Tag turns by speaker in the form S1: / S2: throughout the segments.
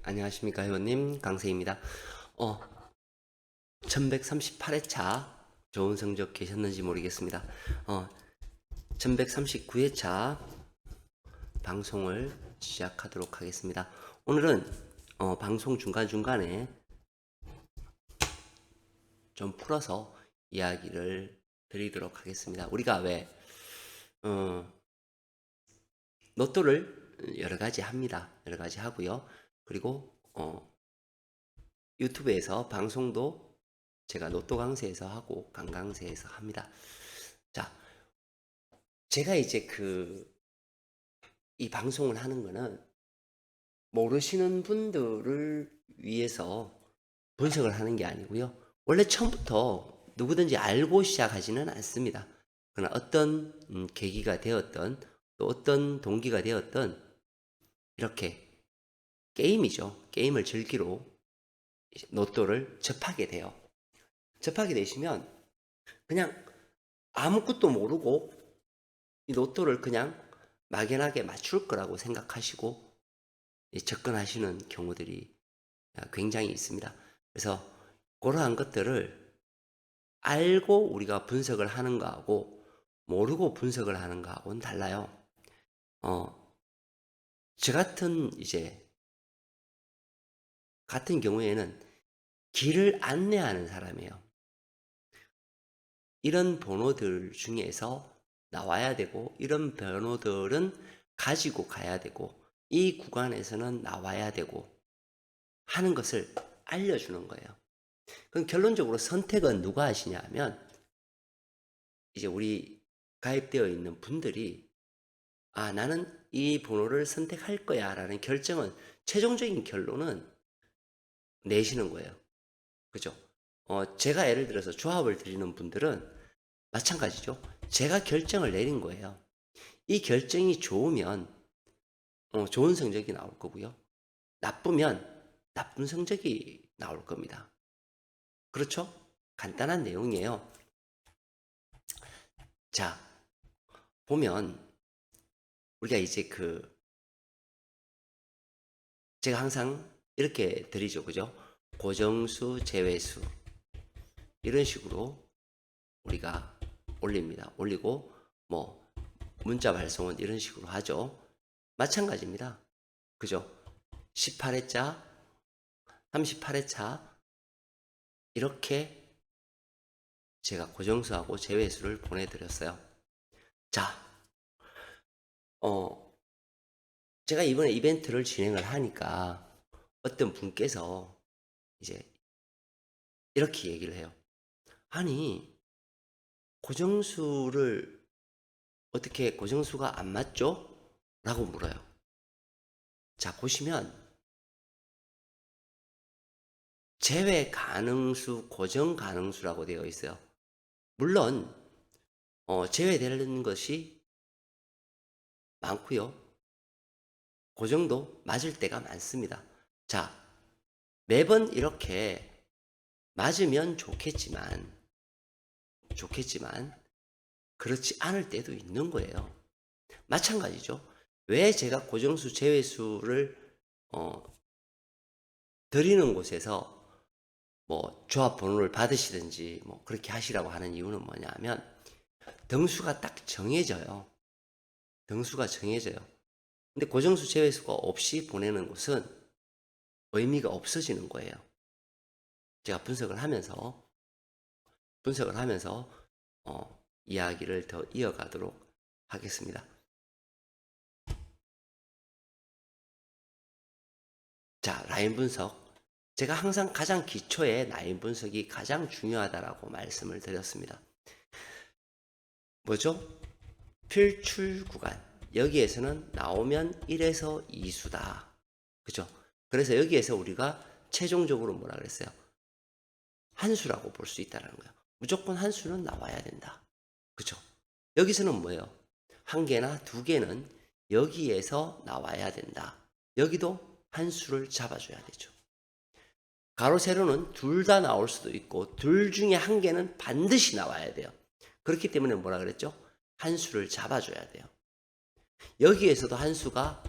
S1: 안녕하십니까 회원님 강세입니다. 1138회차 좋은 성적 계셨는지 모르겠습니다. 1139회차 방송을 시작하도록 하겠습니다. 오늘은 방송 중간중간에 좀 풀어서 이야기를 드리도록 하겠습니다. 우리가 왜 로또를 여러 가지 합니다. 여러 가지 하고요. 그리고 유튜브에서 방송도 제가 로또 강세에서 하고 강강세에서 합니다. 자, 제가 이제 이 방송을 하는 거는 모르시는 분들을 위해서 분석을 하는 게 아니고요. 원래 처음부터 누구든지 알고 시작하지는 않습니다. 그러나 어떤 계기가 되었던 또 어떤 동기가 되었던 이렇게 게임이죠. 게임을 즐기러 로또를 접하게 돼요. 접하게 되시면 그냥 아무것도 모르고 이 로또를 그냥 막연하게 맞출 거라고 생각하시고 접근하시는 경우들이 굉장히 있습니다. 그래서 그러한 것들을 알고 우리가 분석을 하는 거하고 모르고 분석을 하는 거하고는 달라요. 저 같은 경우에는 길을 안내하는 사람이에요. 이런 번호들 중에서 나와야 되고 이런 번호들은 가지고 가야 되고 이 구간에서는 나와야 되고 하는 것을 알려주는 거예요. 그럼 결론적으로 선택은 누가 하시냐 하면 이제 우리 가입되어 있는 분들이 나는 이 번호를 선택할 거야 라는 결정은 최종적인 결론은 내시는 거예요. 그죠? 제가 예를 들어서 조합을 드리는 분들은 마찬가지죠. 제가 결정을 내린 거예요. 이 결정이 좋으면 좋은 성적이 나올 거고요. 나쁘면 나쁜 성적이 나올 겁니다. 그렇죠? 간단한 내용이에요. 자, 보면 우리가 이제 제가 항상 이렇게 드리죠. 그죠? 고정수, 제외수 이런 식으로 우리가 올립니다. 올리고 뭐 문자 발송은 이런 식으로 하죠. 마찬가지입니다. 그죠? 18회차, 38회차 이렇게 제가 고정수하고 제외수를 보내드렸어요. 자, 제가 이번에 이벤트를 진행을 하니까 어떤 분께서 이제 이렇게 얘기를 해요. 아니, 고정수를 어떻게 고정수가 안 맞죠? 라고 물어요. 자, 보시면 제외 가능수, 고정 가능수라고 되어 있어요. 물론 제외되는 것이 많고요. 고정도 맞을 때가 많습니다. 자, 매번 이렇게 맞으면 좋겠지만 그렇지 않을 때도 있는 거예요. 마찬가지죠. 왜 제가 고정수, 제외수를 드리는 곳에서 뭐 조합 번호를 받으시든지 뭐 그렇게 하시라고 하는 이유는 뭐냐면 등수가 딱 정해져요. 등수가 정해져요. 근데 고정수, 제외수가 없이 보내는 곳은 의미가 없어지는 거예요. 제가 분석을 하면서 이야기를 더 이어가도록 하겠습니다. 자, 라인 분석. 제가 항상 가장 기초에 라인 분석이 가장 중요하다라고 말씀을 드렸습니다. 뭐죠? 필출 구간. 여기에서는 나오면 1에서 2수다. 그죠? 그래서 여기에서 우리가 최종적으로 뭐라 그랬어요? 한 수라고 볼 수 있다는 거예요. 무조건 한 수는 나와야 된다. 그죠? 여기서는 뭐예요? 한 개나 두 개는 여기에서 나와야 된다. 여기도 한 수를 잡아줘야 되죠. 가로, 세로는 둘 다 나올 수도 있고 둘 중에 한 개는 반드시 나와야 돼요. 그렇기 때문에 뭐라 그랬죠? 한 수를 잡아줘야 돼요. 여기에서도 한 수가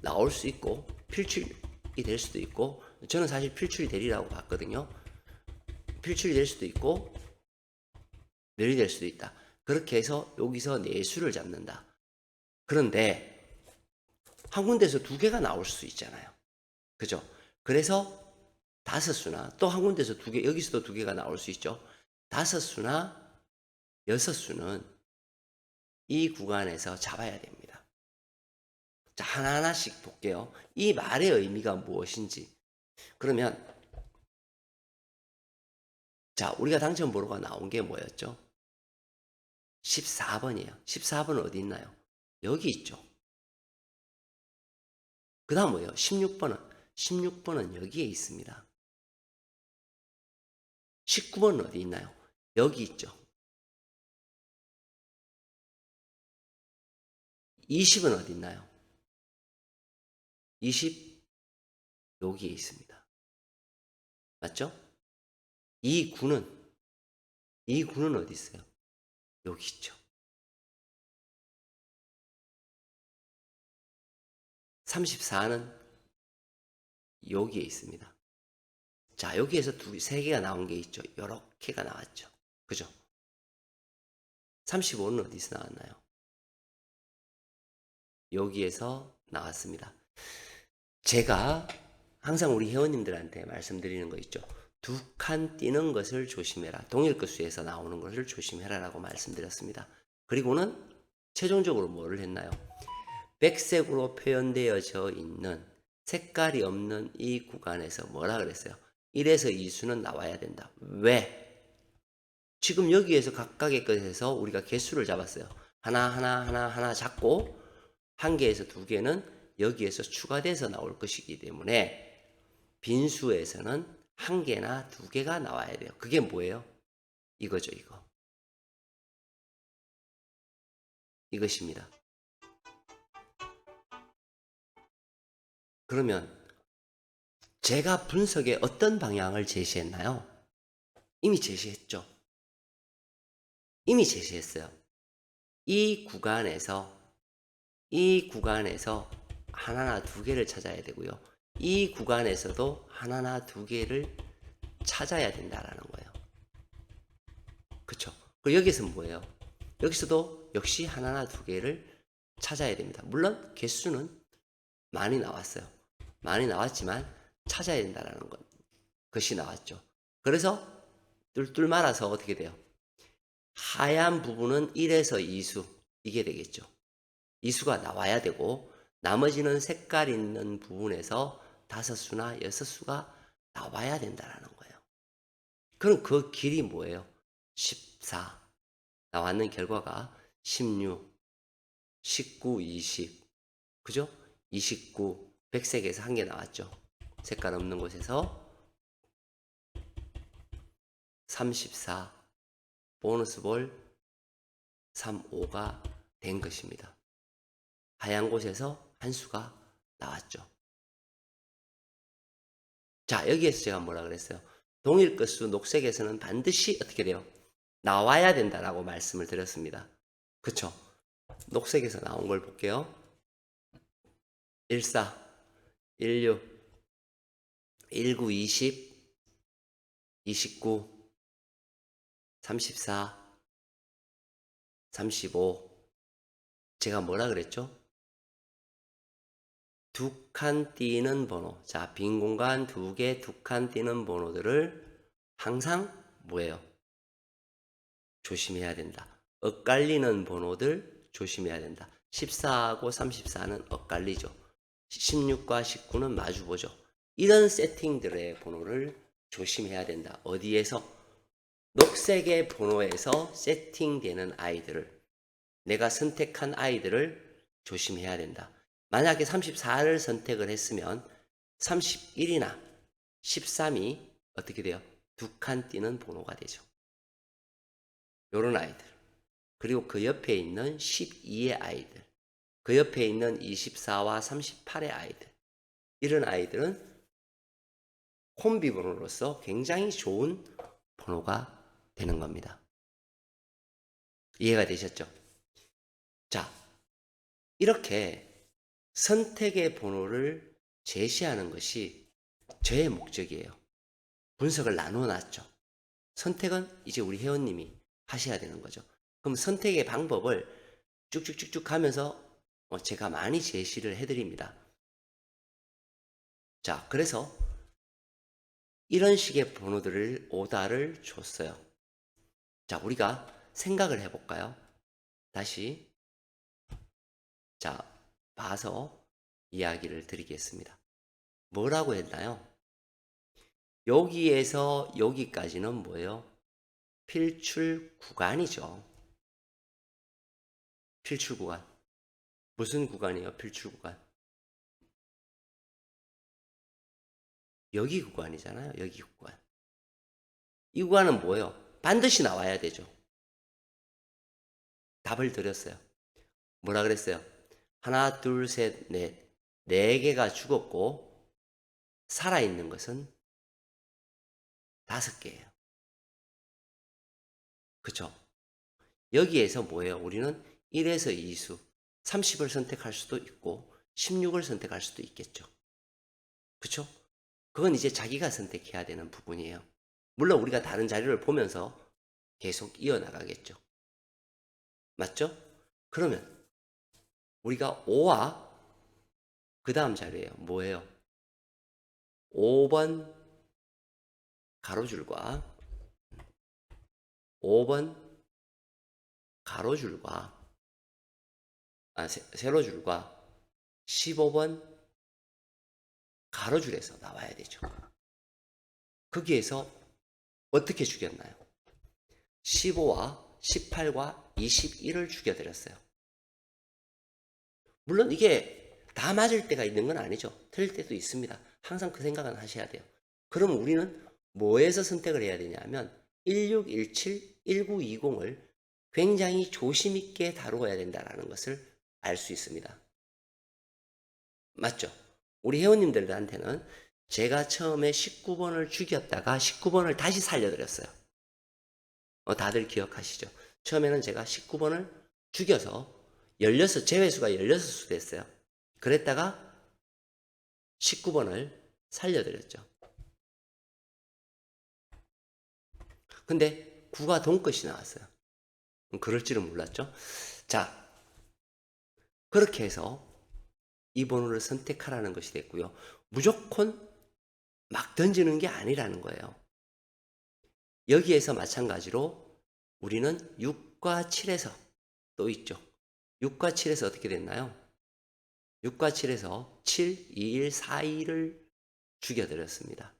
S1: 나올 수 있고 필출 될 수도 있고, 저는 사실 필출이 되리라고 봤거든요. 필출이 될 수도 있고 멸이 될 수도 있다. 그렇게 해서 여기서 내수를 잡는다. 그런데 한 군데에서 두 개가 나올 수 있잖아요. 그죠? 그래서 다섯 수나 또 한 군데서 두 개, 여기서도 두 개가 나올 수 있죠. 다섯 수나 여섯 수는 이 구간에서 잡아야 됩니다. 자, 하나하나씩 볼게요. 이 말의 의미가 무엇인지. 그러면 자, 우리가 당첨 번호가 나온 게 뭐였죠? 14번이에요. 14번은 어디 있나요? 여기 있죠. 그 다음 뭐예요? 16번은? 16번은 여기에 있습니다. 19번은 어디 있나요? 여기 있죠. 20은 어디 있나요? 20 여기에 있습니다. 맞죠? 이 9는 어디 있어요? 여기 있죠. 34는 여기에 있습니다. 자, 여기에서 세 개가 나온 게 있죠. 요렇게가 나왔죠. 그죠? 35는 어디서 나왔나요? 여기에서 나왔습니다. 제가 항상 우리 회원님들한테 말씀드리는 거 있죠. 두 칸 띄는 것을 조심해라. 동일급수에서 나오는 것을 조심해라라고 말씀드렸습니다. 그리고는 최종적으로 뭐를 했나요? 백색으로 표현되어져 있는 색깔이 없는 이 구간에서 뭐라 그랬어요? 1에서 2수는 나와야 된다. 왜? 지금 여기에서 각각의 것에서 우리가 개수를 잡았어요. 하나 잡고 한 개에서 두 개는 여기에서 추가돼서 나올 것이기 때문에 빈수에서는 한 개나 두 개가 나와야 돼요. 그게 뭐예요? 이거죠, 이거. 이것입니다. 그러면 제가 분석에 어떤 방향을 제시했나요? 이미 제시했죠. 이미 제시했어요. 이 구간에서 하나나 두 개를 찾아야 되고요. 이 구간에서도 하나나 두 개를 찾아야 된다라는 거예요. 그쵸? 그리고 여기서는 뭐예요? 여기서도 역시 하나나 두 개를 찾아야 됩니다. 물론 개수는 많이 나왔어요. 많이 나왔지만 찾아야 된다라는 것이 나왔죠. 그래서 뚫뚫 말아서 어떻게 돼요? 하얀 부분은 1에서 2수 이게 되겠죠. 2수가 나와야 되고 나머지는 색깔 있는 부분에서 5수나 6수가 나와야 된다라는 거예요. 그럼 그 길이 뭐예요? 14 나왔는 결과가 16 19 20 그죠? 29 백색에서 한 개 나왔죠. 색깔 없는 곳에서 34 보너스 볼 35가 된 것입니다. 하얀 곳에서 한 수가 나왔죠. 자, 여기에서 제가 뭐라 그랬어요? 동일 끝수 녹색에서는 반드시 어떻게 돼요? 나와야 된다라고 말씀을 드렸습니다. 그쵸? 녹색에서 나온 걸 볼게요. 14, 16, 19, 20, 29, 34, 35. 제가 뭐라 그랬죠? 두 칸 띄는 번호. 자, 빈 공간 두 개, 두 칸 띄는 번호들을 항상 뭐예요? 조심해야 된다. 엇갈리는 번호들 조심해야 된다. 14하고 34는 엇갈리죠. 16과 19는 마주보죠. 이런 세팅들의 번호를 조심해야 된다. 어디에서? 녹색의 번호에서 세팅되는 아이들을, 내가 선택한 아이들을 조심해야 된다. 만약에 34를 선택을 했으면 31이나 13이 어떻게 돼요? 두 칸 띄는 번호가 되죠. 요런 아이들. 그리고 그 옆에 있는 12의 아이들. 그 옆에 있는 24와 38의 아이들. 이런 아이들은 콤비 번호로서 굉장히 좋은 번호가 되는 겁니다. 이해가 되셨죠? 자, 이렇게 선택의 번호를 제시하는 것이 저의 목적이에요. 분석을 나누어 놨죠. 선택은 이제 우리 회원님이 하셔야 되는 거죠. 그럼 선택의 방법을 쭉쭉쭉쭉 가면서 제가 많이 제시를 해드립니다. 자, 그래서 이런 식의 번호들을 오다를 줬어요. 자, 우리가 생각을 해볼까요? 다시 자, 봐서 이야기를 드리겠습니다. 뭐라고 했나요? 여기에서 여기까지는 뭐예요? 필출 구간이죠. 필출 구간. 무슨 구간이에요? 필출 구간. 여기 구간이잖아요. 여기 구간. 이 구간은 뭐예요? 반드시 나와야 되죠. 답을 드렸어요. 뭐라 그랬어요? 하나, 둘, 셋, 넷. 네 개가 죽었고 살아있는 것은 5개예요. 그쵸? 여기에서 뭐예요? 우리는 1에서 2수, 30을 선택할 수도 있고 16을 선택할 수도 있겠죠. 그쵸? 그건 이제 자기가 선택해야 되는 부분이에요. 물론 우리가 다른 자료를 보면서 계속 이어나가겠죠. 맞죠? 그러면 우리가 5와 그 다음 자료예요. 뭐예요? 5번 가로줄과 5번 가로줄과 세로줄과 15번 가로줄에서 나와야 되죠. 거기에서 어떻게 죽였나요? 15와 18과 21을 죽여드렸어요. 물론 이게 다 맞을 때가 있는 건 아니죠. 틀릴 때도 있습니다. 항상 그 생각은 하셔야 돼요. 그럼 우리는 뭐에서 선택을 해야 되냐면 1617, 1920을 굉장히 조심 있게 다루어야 된다는 것을 알 수 있습니다. 맞죠? 우리 회원님들한테는 제가 처음에 19번을 죽였다가 19번을 다시 살려드렸어요. 다들 기억하시죠? 처음에는 제가 19번을 죽여서 제외수가 16수 됐어요. 그랬다가 19번을 살려드렸죠. 근데 9가 동끝이 나왔어요. 그럴 줄은 몰랐죠. 자, 그렇게 해서 이 번호를 선택하라는 것이 됐고요. 무조건 막 던지는 게 아니라는 거예요. 여기에서 마찬가지로 우리는 6과 7에서 또 있죠. 6과 7에서 어떻게 됐나요? 6과 7에서 7, 2, 1, 4, 2를 죽여드렸습니다.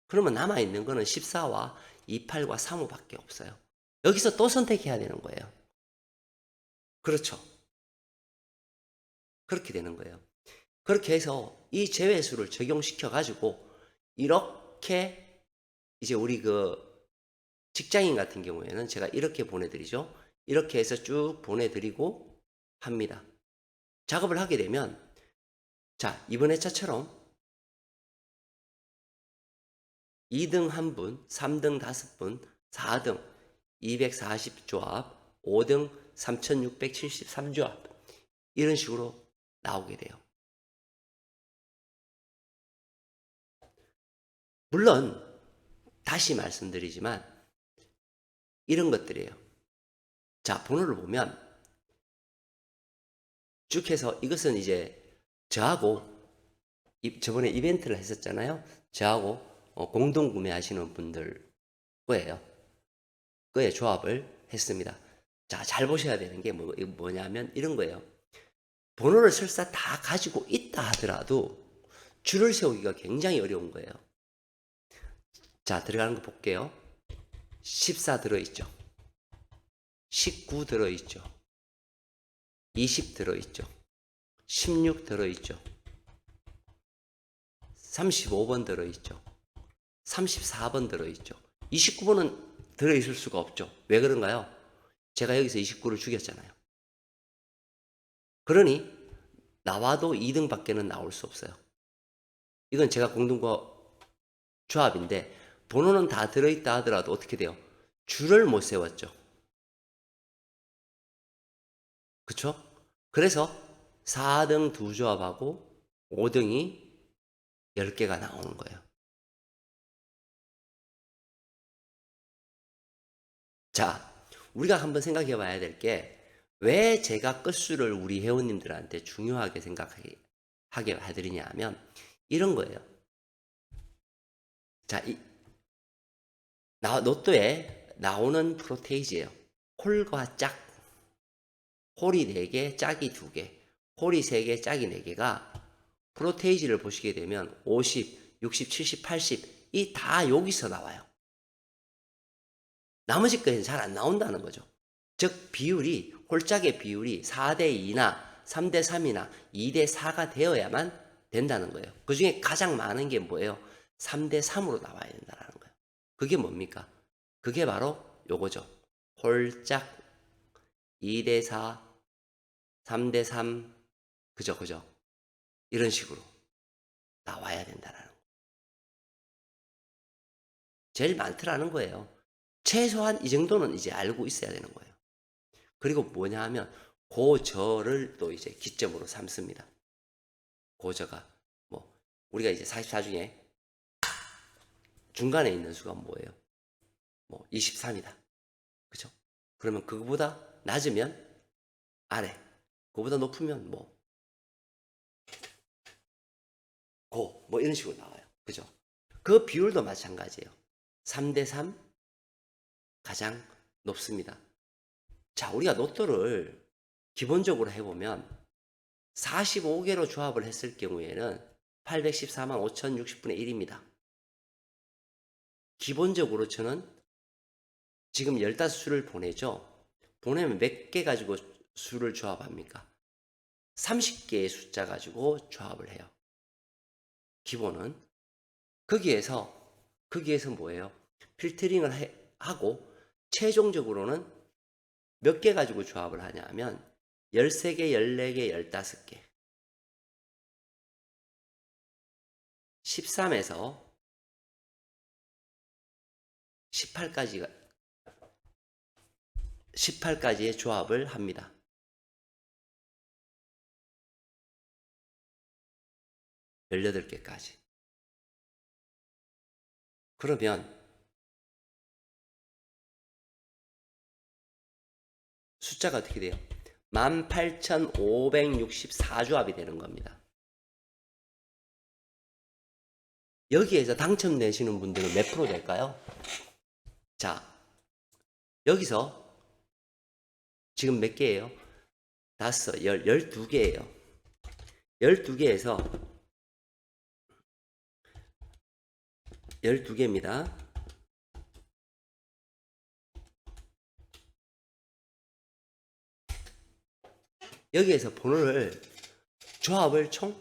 S1: 그러면 남아있는 거는 14와 28과 35밖에 없어요. 여기서 또 선택해야 되는 거예요. 그렇죠. 그렇게 되는 거예요. 그렇게 해서 이 제외수를 적용시켜 가지고 이렇게 이제 우리 그 직장인 같은 경우에는 제가 이렇게 보내드리죠. 이렇게 해서 쭉 보내드리고 합니다. 작업을 하게 되면 자, 이번 회차처럼 2등 1분, 3등 5분, 4등 240조합, 5등 3673조합 이런 식으로 나오게 돼요. 물론 다시 말씀드리지만 이런 것들이에요. 자, 번호를 보면 쭉 해서 이것은 이제 저하고 저번에 이벤트를 했었잖아요. 저하고 공동 구매하시는 분들 거예요. 그의 조합을 했습니다. 자, 잘 보셔야 되는 게 뭐냐면 이런 거예요. 번호를 설사 다 가지고 있다 하더라도 줄을 세우기가 굉장히 어려운 거예요. 자, 들어가는 거 볼게요. 14 들어있죠. 19 들어있죠. 20 들어있죠. 16 들어있죠. 35번 들어있죠. 34번 들어있죠. 29번은 들어있을 수가 없죠. 왜 그런가요? 제가 여기서 29를 죽였잖아요. 그러니 나와도 2등 밖에는 나올 수 없어요. 이건 제가 공동과 조합인데 번호는 다 들어있다 하더라도 어떻게 돼요? 줄을 못 세웠죠. 그쵸? 그래서 4등 두 조합하고 5등이 10개가 나오는 거예요. 자, 우리가 한번 생각해 봐야 될 게, 왜 제가 끝수를 우리 회원님들한테 중요하게 생각하게 해드리냐 하면, 이런 거예요. 자, 로또에 나오는 프로테이지예요. 홀과 짝. 홀이 4개, 짝이 2개. 홀이 3개, 짝이 4개가 프로테이지를 보시게 되면 50, 60, 70, 80, 이 다 여기서 나와요. 나머지 거에는 잘 안 나온다는 거죠. 즉 비율이, 홀짝의 비율이 4대 2나 3대 3이나 2대 4가 되어야만 된다는 거예요. 그 중에 가장 많은 게 뭐예요? 3대 3으로 나와야 된다는 거예요. 그게 뭡니까? 그게 바로 요거죠. 홀짝 2대 4, 3대 3, 그죠. 이런 식으로 나와야 된다는 거예요. 제일 많더라는 거예요. 최소한 이 정도는 이제 알고 있어야 되는 거예요. 그리고 뭐냐 하면 고저를 또 이제 기점으로 삼습니다. 고저가 뭐 우리가 이제 44 중에 중간에 있는 수가 뭐예요? 뭐 23이다. 그죠? 그러면 그거보다 낮으면 아래, 그거보다 높으면 뭐 고, 뭐 이런 식으로 나와요. 그죠? 그 비율도 마찬가지예요. 3대 3 가장 높습니다. 자, 우리가 로또를 기본적으로 해보면 45개로 조합을 했을 경우에는 814만 5,060분의 1입니다. 기본적으로 저는 지금 15수를 보내죠. 보내면 몇 개 가지고 수를 조합합니까? 30개의 숫자 가지고 조합을 해요. 기본은. 거기에서 뭐예요? 필터링을 하고 최종적으로는 몇 개 가지고 조합을 하냐 하면 13개, 14개, 15개. 13에서 18까지의 조합을 합니다. 18개까지. 그러면 숫자가 어떻게 돼요? 18,564조합이 되는 겁니다. 여기에서 당첨되시는 분들은 몇 프로 될까요? 자, 여기서 지금 몇 개예요? 12개예요. 12개에서 12개입니다. 여기에서 번호를 조합을 총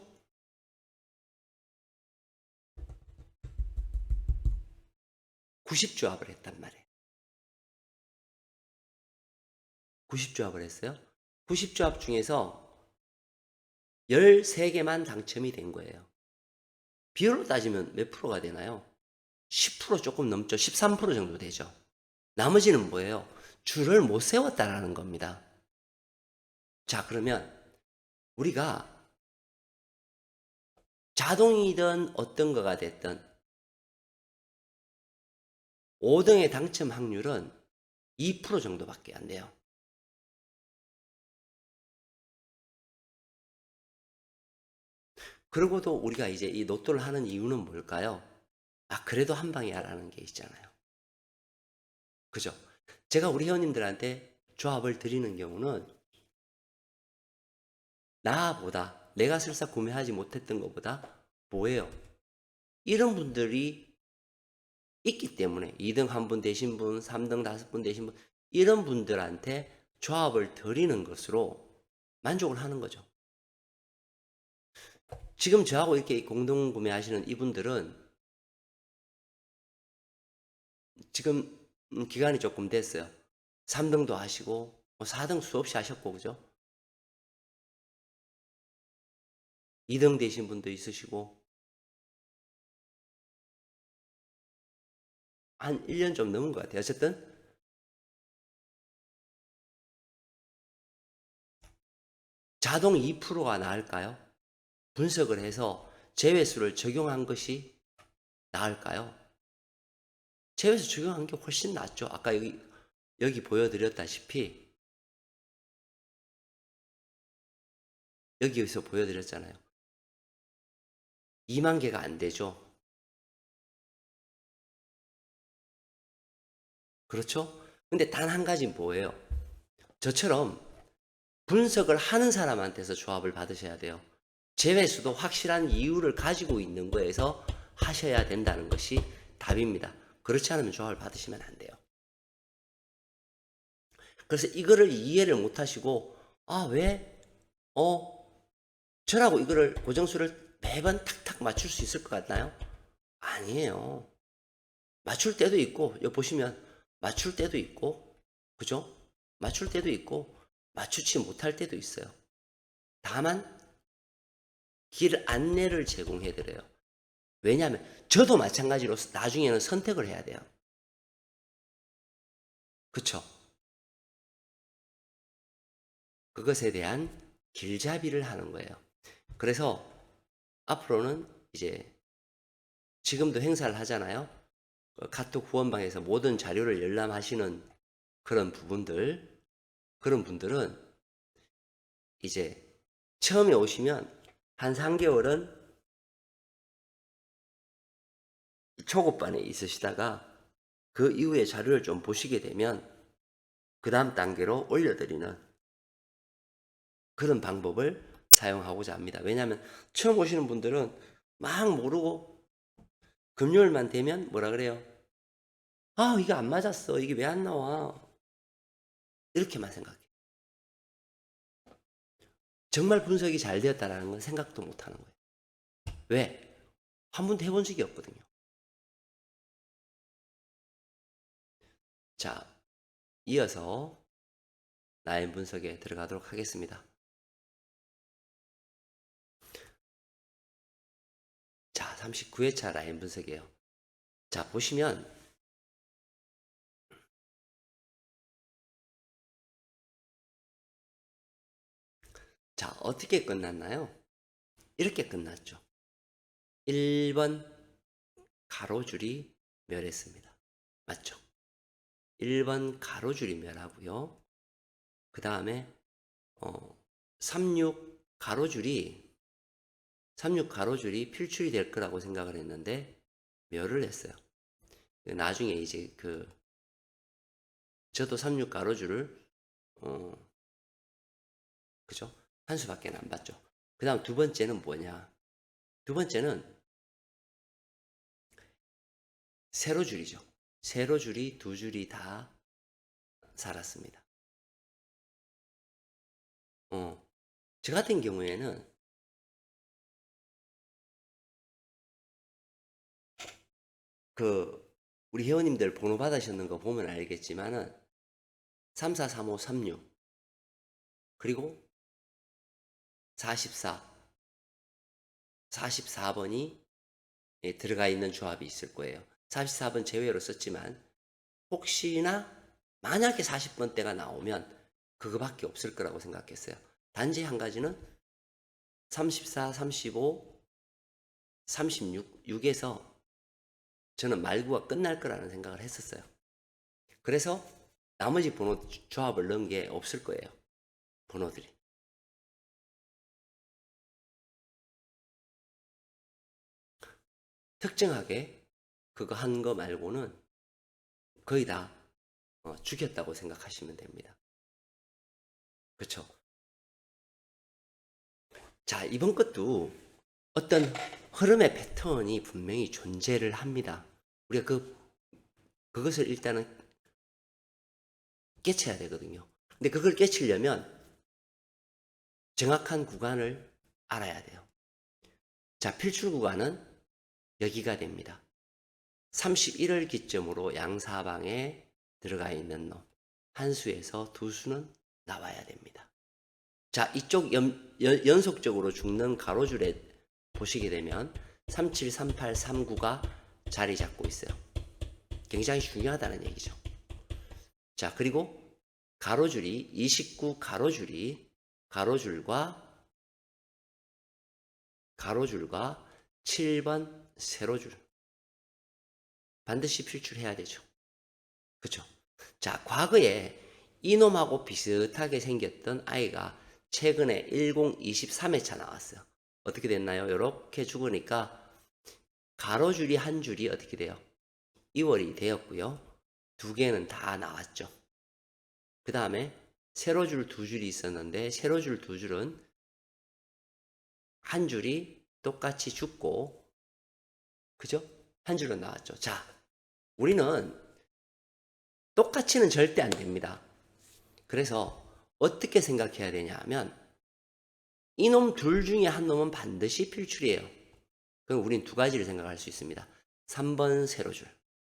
S1: 90조합을 했단 말이에요. 90조합을 했어요. 90조합 중에서 13개만 당첨이 된 거예요. 비율로 따지면 몇 프로가 되나요? 10% 조금 넘죠. 13% 정도 되죠. 나머지는 뭐예요? 줄을 못 세웠다라는 겁니다. 자, 그러면 우리가 자동이든 어떤 거가 됐든 5등의 당첨 확률은 2% 정도밖에 안 돼요. 그러고도 우리가 이제 이 로또를 하는 이유는 뭘까요? 아, 그래도 한 방이야 라는 게 있잖아요. 그죠? 제가 우리 회원님들한테 조합을 드리는 경우는 나보다 내가 설사 구매하지 못했던 것보다 뭐예요? 이런 분들이 있기 때문에 2등 한 분 되신 분, 3등 5분 되신 분, 이런 분들한테 조합을 드리는 것으로 만족을 하는 거죠. 지금 저하고 이렇게 공동 구매하시는 이분들은 지금 기간이 조금 됐어요. 3등도 하시고 4등 수없이 하셨고, 그죠? 2등 되신 분도 있으시고 한 1년 좀 넘은 것 같아요. 어쨌든 자동 2%가 나을까요? 분석을 해서 제외수를 적용한 것이 나을까요? 제외수 적용한 게 훨씬 낫죠. 아까 여기 보여드렸다시피 여기에서 보여드렸잖아요. 2만 개가 안 되죠. 그렇죠? 근데 단 한 가지는 뭐예요? 저처럼 분석을 하는 사람한테서 조합을 받으셔야 돼요. 제외수도 확실한 이유를 가지고 있는 거에서 하셔야 된다는 것이 답입니다. 그렇지 않으면 조합을 받으시면 안 돼요. 그래서 이거를 이해를 못 하시고, 아, 왜, 저라고 이거를 고정수를 매번 탁탁 맞출 수 있을 것 같나요? 아니에요. 맞출 때도 있고, 여기 보시면 맞출 때도 있고, 그죠? 맞출 때도 있고, 맞추지 못할 때도 있어요. 다만, 길 안내를 제공해 드려요. 왜냐하면 저도 마찬가지로 나중에는 선택을 해야 돼요. 그쵸? 그것에 대한 길잡이를 하는 거예요. 그래서 앞으로는 이제 지금도 행사를 하잖아요. 카톡 후원방에서 모든 자료를 열람하시는 그런 분들은 이제 처음에 오시면 한 3개월은 초급반에 있으시다가 그 이후에 자료를 좀 보시게 되면 그 다음 단계로 올려드리는 그런 방법을 사용하고자 합니다. 왜냐하면 처음 오시는 분들은 막 모르고 금요일만 되면 뭐라 그래요? 아, 이게 안 맞았어. 이게 왜 안 나와? 이렇게만 생각해요. 정말 분석이 잘 되었다라는 건 생각도 못 하는 거예요. 왜? 한 번도 해본 적이 없거든요. 자, 이어서 라인 분석에 들어가도록 하겠습니다. 자, 39회차 라인 분석이에요. 자, 보시면 자, 어떻게 끝났나요? 이렇게 끝났죠. 1번 가로줄이 멸했습니다. 맞죠? 1번 가로줄이 멸하고요. 그 다음에 36 가로줄이 필출이 될 거라고 생각을 했는데 멸을 했어요. 나중에 이제 저도 36 가로줄을 그죠? 한 수밖에 안 봤죠. 그 다음 두 번째는 뭐냐? 두 번째는 세로줄이죠. 세로줄이 두 줄이 다 살았습니다. 저 같은 경우에는 우리 회원님들 번호 받으셨는 거 보면 알겠지만은 343536 그리고 44번이 들어가 있는 조합이 있을 거예요. 44번 제외로 썼지만 혹시나 만약에 40번대가 나오면 그거밖에 없을 거라고 생각했어요. 단지 한 가지는 34, 35, 36, 6에서 저는 말구가 끝날 거라는 생각을 했었어요. 그래서 나머지 번호 조합을 넣은 게 없을 거예요. 번호들이. 특정하게 그거 한 거 말고는 거의 다 죽였다고 생각하시면 됩니다. 그렇죠? 자, 이번 것도 어떤 흐름의 패턴이 분명히 존재를 합니다. 우리가 그것을 일단은 깨쳐야 되거든요. 근데 그걸 깨치려면 정확한 구간을 알아야 돼요. 자, 필출 구간은 여기가 됩니다. 31을 기점으로 양사방에 들어가 있는 놈. 한 수에서 두 수는 나와야 됩니다. 자, 이쪽 연속적으로 죽는 가로줄에 보시게 되면 37, 38, 39가 자리 잡고 있어요. 굉장히 중요하다는 얘기죠. 자, 그리고 가로줄이 29 가로줄과 7번 세로줄. 반드시 필출해야 되죠. 그죠? 자, 과거에 이놈하고 비슷하게 생겼던 아이가 최근에 1023회차 나왔어요. 어떻게 됐나요? 이렇게 죽으니까 가로줄이 한 줄이 어떻게 돼요? 이월이 되었고요. 두 개는 다 나왔죠. 그 다음에 세로줄 두 줄이 있었는데 세로줄 두 줄은 한 줄이 똑같이 죽고, 그죠? 한 줄은 나왔죠. 자, 우리는 똑같이는 절대 안 됩니다. 그래서 어떻게 생각해야 되냐 하면 이놈 둘 중에 한 놈은 반드시 필출이에요. 그럼 우린 두 가지를 생각할 수 있습니다. 3번 세로줄,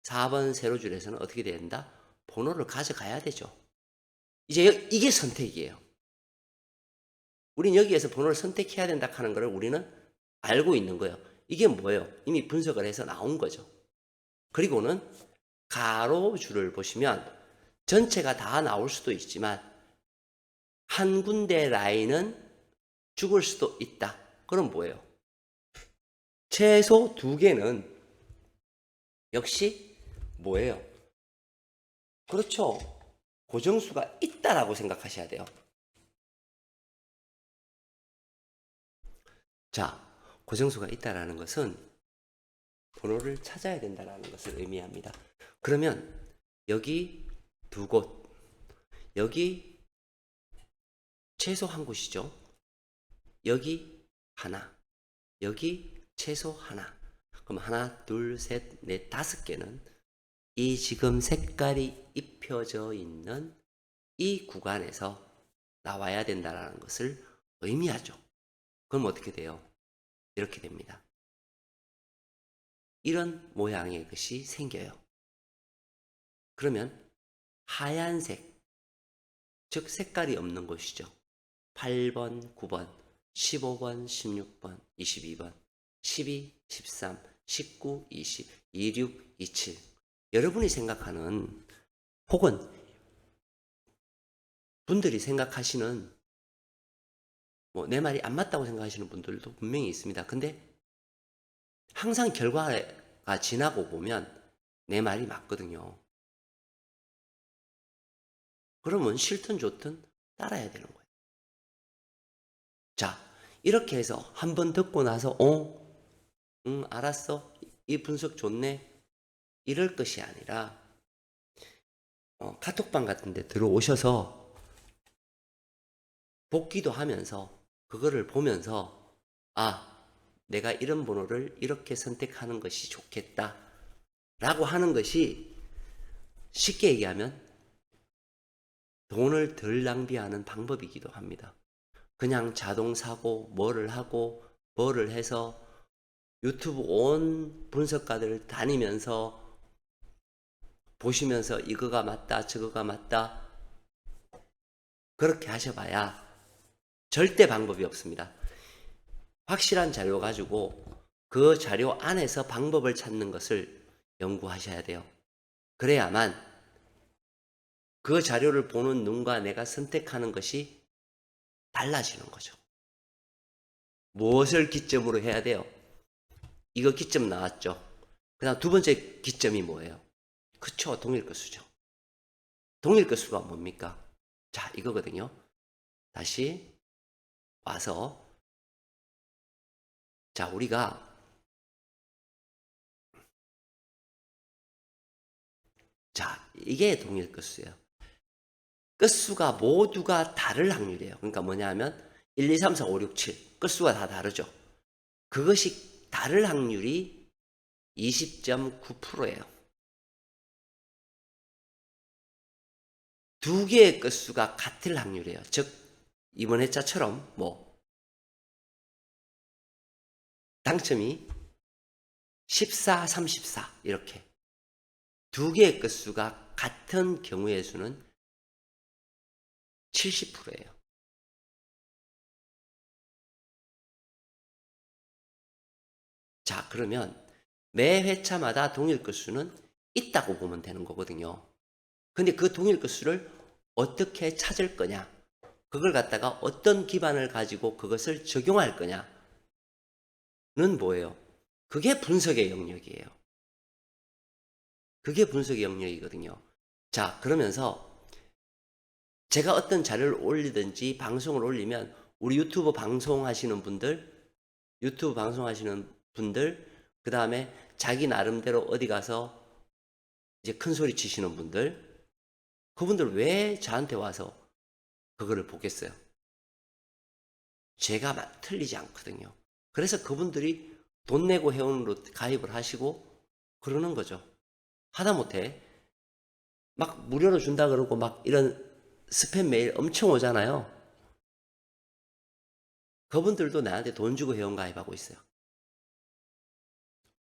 S1: 4번 세로줄에서는 어떻게 된다? 번호를 가져가야 되죠. 이제 이게 선택이에요. 우린 여기에서 번호를 선택해야 된다 하는 것을 우리는 알고 있는 거예요. 이게 뭐예요? 이미 분석을 해서 나온 거죠. 그리고는 가로줄을 보시면 전체가 다 나올 수도 있지만 한 군데 라인은 죽을 수도 있다. 그럼 뭐예요? 최소 두 개는 역시 뭐예요? 그렇죠. 고정수가 있다라고 생각하셔야 돼요. 자, 고정수가 있다라는 것은 번호를 찾아야 된다라는 것을 의미합니다. 그러면 여기 두 곳, 여기 최소 한 곳이죠. 여기 하나, 여기 최소 하나. 그럼 하나, 둘, 셋, 넷, 다섯 개는 이 지금 색깔이 입혀져 있는 이 구간에서 나와야 된다는 것을 의미하죠. 그럼 어떻게 돼요? 이렇게 됩니다. 이런 모양의 것이 생겨요. 그러면 하얀색, 즉 색깔이 없는 곳이죠. 8번, 9번, 15번, 16번, 22번, 12, 13, 19, 20, 26, 27. 여러분이 생각하는 혹은 분들이 생각하시는 내 말이 안 맞다고 생각하시는 분들도 분명히 있습니다. 근데 항상 결과가 지나고 보면 내 말이 맞거든요. 그러면 싫든 좋든 따라야 되는 거예요. 자, 이렇게 해서 한 번 듣고 나서 응, 알았어. 이 분석 좋네. 이럴 것이 아니라 카톡방 같은 데 들어오셔서 복기도 하면서 그거를 보면서 내가 이런 번호를 이렇게 선택하는 것이 좋겠다 라고 하는 것이 쉽게 얘기하면 돈을 덜 낭비하는 방법이기도 합니다. 그냥 자동 사고 뭐를 하고 뭐를 해서 유튜브 온 분석가들 다니면서 보시면서 이거가 맞다 저거가 맞다 그렇게 하셔봐야 절대 방법이 없습니다. 확실한 자료 가지고 그 자료 안에서 방법을 찾는 것을 연구하셔야 돼요. 그래야만 그 자료를 보는 눈과 내가 선택하는 것이 달라지는 거죠. 무엇을 기점으로 해야 돼요? 이거 기점 나왔죠. 그 다음 두 번째 기점이 뭐예요? 그쵸, 동일급수죠. 동일급수가 뭡니까? 자, 이거거든요. 다시 와서 자, 우리가 이게 동일급수예요. 끝수가 모두가 다를 확률이에요. 그러니까 뭐냐면 1, 2, 3, 4, 5, 6, 7 끝수가 다 다르죠. 그것이 다를 확률이 20.9%예요. 두 개의 끝수가 같을 확률이에요. 즉 이번 회차처럼 당첨이 14, 34 이렇게 두 개의 끝수가 같은 경우의 수는 70%예요. 자, 그러면 매 회차마다 동일 끝수는 있다고 보면 되는 거거든요. 근데 그 동일 끝수를 어떻게 찾을 거냐? 그걸 갖다가 어떤 기반을 가지고 그것을 적용할 거냐는 뭐예요? 그게 분석의 영역이에요. 그게 분석의 영역이거든요. 자, 그러면서 제가 어떤 자료를 올리든지 방송을 올리면 우리 유튜브 방송하시는 분들, 그 다음에 자기 나름대로 어디 가서 이제 큰 소리 치시는 분들, 그분들 왜 저한테 와서 그거를 보겠어요? 제가 틀리지 않거든요. 그래서 그분들이 돈 내고 회원으로 가입을 하시고 그러는 거죠. 하다못해 막 무료로 준다 그러고 막 이런 스팸 메일 엄청 오잖아요. 그분들도 나한테 돈 주고 회원 가입하고 있어요.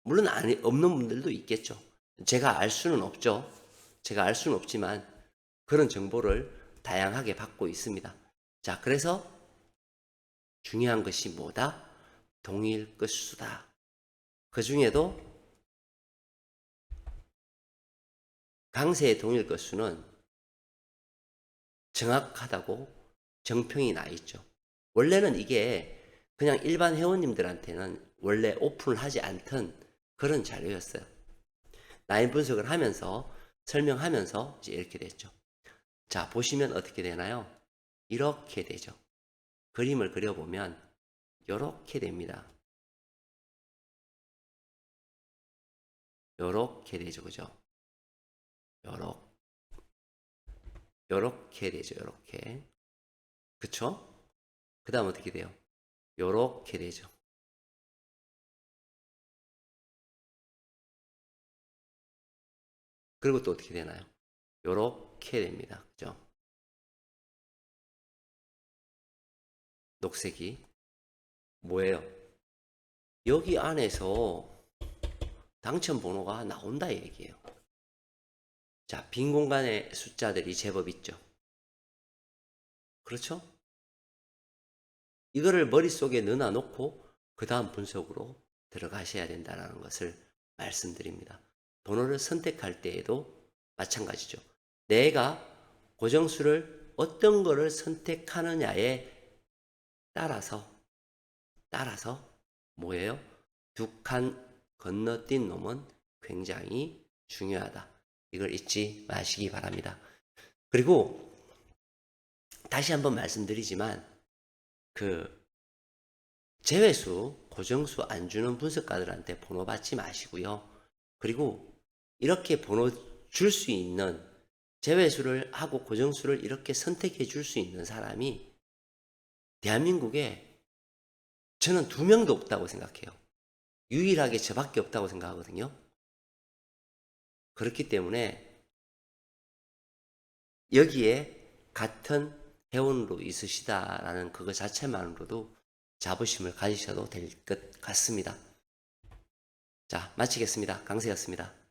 S1: 물론 없는 분들도 있겠죠. 제가 알 수는 없죠. 제가 알 수는 없지만 그런 정보를 다양하게 받고 있습니다. 자, 그래서 중요한 것이 뭐다? 동일 끝수다. 그 중에도 강세의 동일 끝수는 정확하다고 정평이 나 있죠. 원래는 이게 그냥 일반 회원님들한테는 원래 오픈을 하지 않던 그런 자료였어요. 라인 분석을 하면서 설명하면서 이제 이렇게 됐죠. 자, 보시면 어떻게 되나요? 이렇게 되죠. 그림을 그려보면 이렇게 됩니다. 요렇게 되죠. 그죠? 요렇게 되죠. 요렇게. 그쵸? 그 다음 어떻게 돼요? 요렇게 되죠. 그리고 또 어떻게 되나요? 요렇게 됩니다. 그죠? 녹색이 뭐예요? 여기 안에서 당첨 번호가 나온다 얘기예요. 자, 빈 공간의 숫자들이 제법 있죠. 그렇죠? 이거를 머릿속에 넣어 놓고 그 다음 분석으로 들어가셔야 된다는 것을 말씀드립니다. 번호를 선택할 때에도 마찬가지죠. 내가 고정수를 어떤 거를 선택하느냐에 따라서 뭐예요? 두 칸 건너뛴 놈은 굉장히 중요하다. 이걸 잊지 마시기 바랍니다. 그리고 다시 한번 말씀드리지만 그 제외수, 고정수 안 주는 분석가들한테 번호 받지 마시고요. 그리고 이렇게 번호 줄 수 있는 제외수를 하고 고정수를 이렇게 선택해 줄 수 있는 사람이 대한민국에 저는 2명도 없다고 생각해요. 유일하게 저밖에 없다고 생각하거든요. 그렇기 때문에 여기에 같은 회원으로 있으시다라는 그거 자체만으로도 자부심을 가지셔도 될 것 같습니다. 자, 마치겠습니다. 강세였습니다.